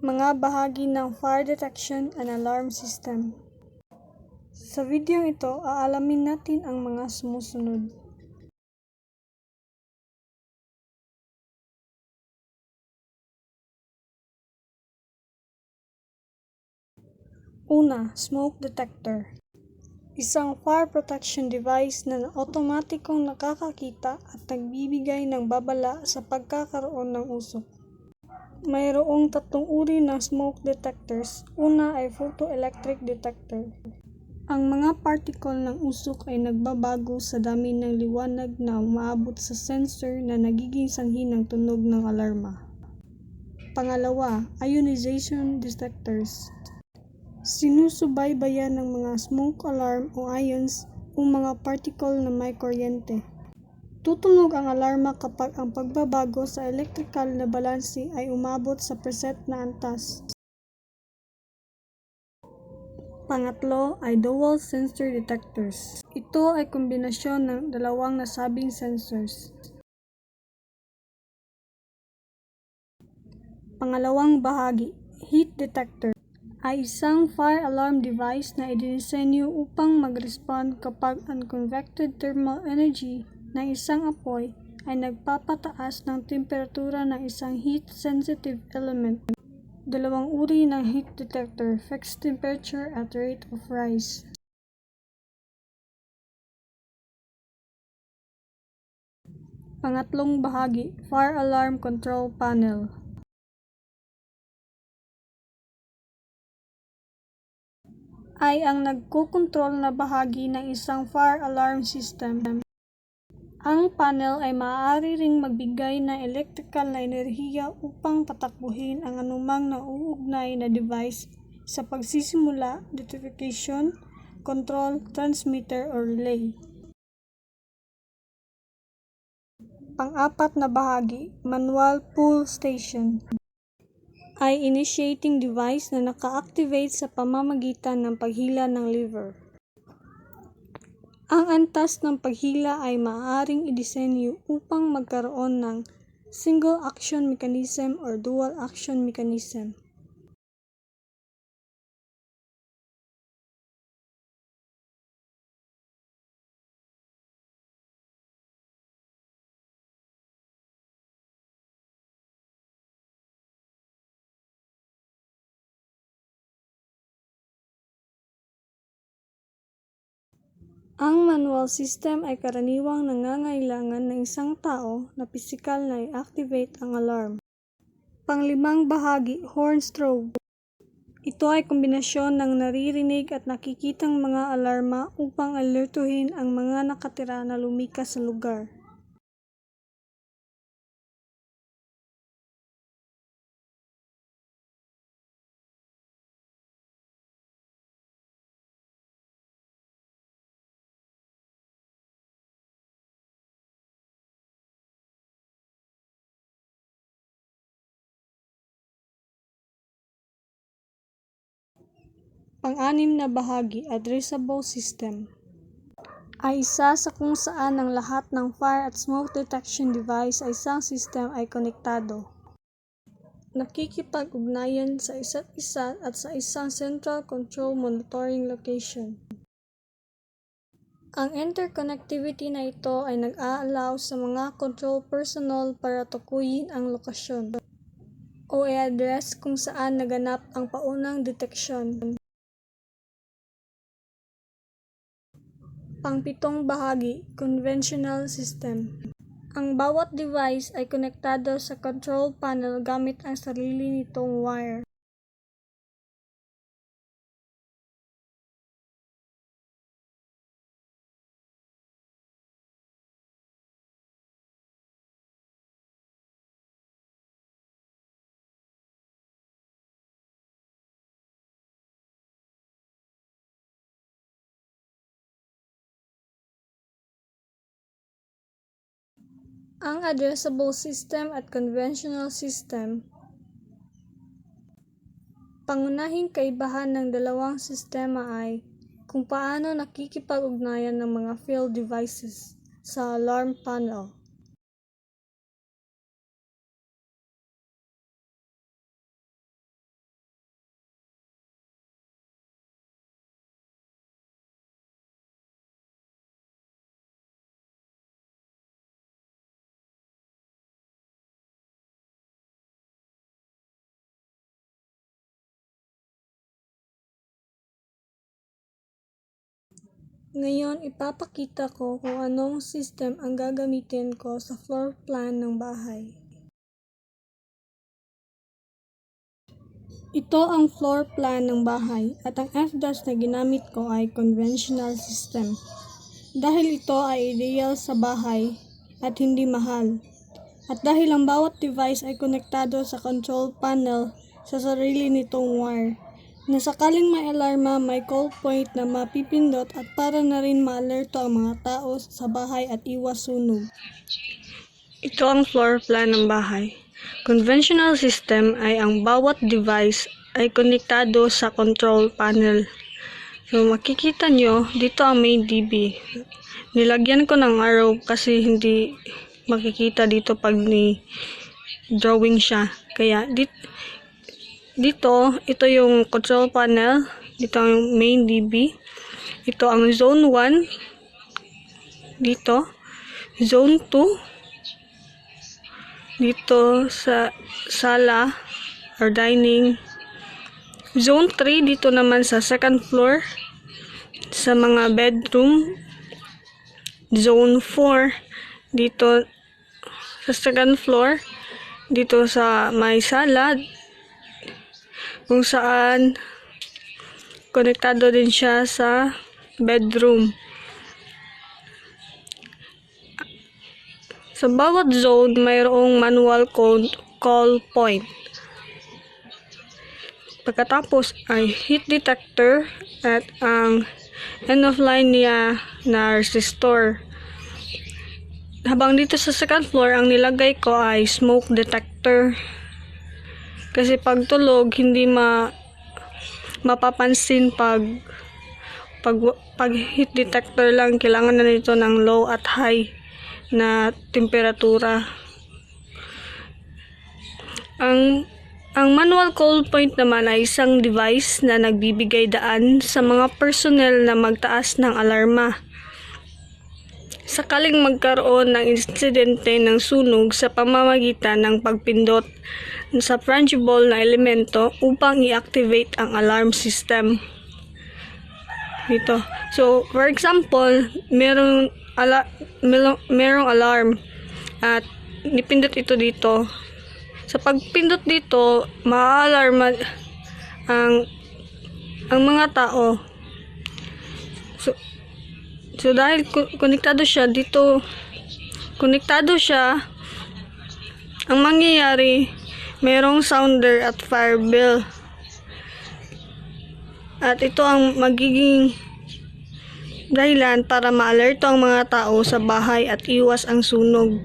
Mga bahagi ng fire detection and alarm system. Sa video ito, aalamin natin ang mga sumusunod. Una, smoke detector. Isang fire protection device na automatikong nakakakita at nagbibigay ng babala sa pagkakaroon ng usok. Mayroong tatlong uri ng smoke detectors. Una ay photoelectric detector. Ang mga particle ng usok ay nagbabago sa dami ng liwanag na umaabot sa sensor na nagiging sanhi ng tunog ng alarma. Pangalawa, ionization detectors. Sinusubaybayan ng mga smoke alarm o ions o mga particle na may kuryente. Tutunog ang alarma kapag ang pagbabago sa electrical na balanse ay umabot sa preset na antas. Pangatlo ay dual sensor detectors. Ito ay kombinasyon ng dalawang nasabing sensors. Pangalawang bahagi, heat detector, ay isang fire alarm device na idinisenyo upang mag-respond kapag unconvected thermal energy ng isang apoy ay nagpapataas ng temperatura ng isang heat-sensitive element. Dalawang uri ng heat detector, fixed temperature at rate of rise. Pangatlong bahagi, fire alarm control panel. Ay ang nagkokontrol na bahagi ng isang fire alarm system. Ang panel ay maaari ring magbigay ng electrical na enerhiya upang patakbuhin ang anumang nauugnay na device sa pagsisimula, notification, control, transmitter, o relay. Pang-apat na bahagi, manual pull station, ay initiating device na naka-activate sa pamamagitan ng paghila ng lever. Ang antas ng paghila ay maaaring idisenyo upang magkaroon ng single action mechanism or dual action mechanism. Ang manual system ay karaniwang nangangailangan ng isang tao na pisikal na i-activate ang alarm. Panglimang bahagi, horn strobe. Ito ay kombinasyon ng naririnig at nakikitang mga alarma upang alertuhin ang mga nakatira na lumikas sa lugar. Pang-anim na bahagi, addressable system, ay isa sa kung saan ang lahat ng fire at smoke detection device sa isang system ay konektado. Nakikipag-ugnayan sa isa't isa at sa isang central control monitoring location. Ang interconnectivity na ito ay nag-a-allow sa mga control personnel para tukuyin ang lokasyon o i-address kung saan naganap ang paunang deteksyon. Pang-pitong bahagi, conventional system. Ang bawat device ay konektado sa control panel gamit ang sarili nitong wire. Ang addressable system at conventional system. Pangunahing kaibahan ng dalawang sistema ay kung paano nakikipag-ugnayan ng mga field devices sa alarm panel. Ngayon, ipapakita ko kung anong system ang gagamitin ko sa floor plan ng bahay. Ito ang floor plan ng bahay at ang FDAS na ginamit ko ay conventional system. Dahil ito ay ideal sa bahay at hindi mahal. At dahil ang bawat device ay konektado sa control panel sa sarili nitong wire, na sakaling may alarma, may call point na mapipindot at para na rin ma-alerto ang mga tao sa bahay at iwas sunog. Ito ang floor plan ng bahay. Conventional system ay ang bawat device ay konektado sa control panel. So makikita nyo, dito ang main DB. Nilagyan ko ng arrow kasi hindi makikita dito pag ni-drawing siya. Kaya dito, ito yung control panel. Dito ang main DB. Ito ang zone 1. Dito. Zone 2. Dito sa sala or dining. Zone 3 dito naman sa second floor sa mga bedroom. Zone 4 dito sa second floor dito sa may sala kung saan konektado din siya sa bedroom. Sa bawat zone, mayroong manual call point. Pagkatapos ay heat detector at ang end of line niya na resistor. Habang dito sa second floor, ang nilagay ko ay smoke detector. Kasi pag tulog, hindi mapapansin pag heat detector lang, kailangan na nito ng low at high na temperatura. Ang manual call point naman ay isang device na nagbibigay daan sa mga personnel na magtaas ng alarma sakaling magkaroon ng insidente ng sunog sa pamamagitan ng pagpindot sa fungible na elemento upang i-activate ang alarm system. Dito. So, for example, merong alarm at nipindot ito dito. Sa pagpindot dito, ma-alarma ang mga tao. So dahil konektado siya dito, ang mangyayari, merong sounder at fire bell. At ito ang magiging dahilan para ma-alerto ang mga tao sa bahay at iwas ang sunog.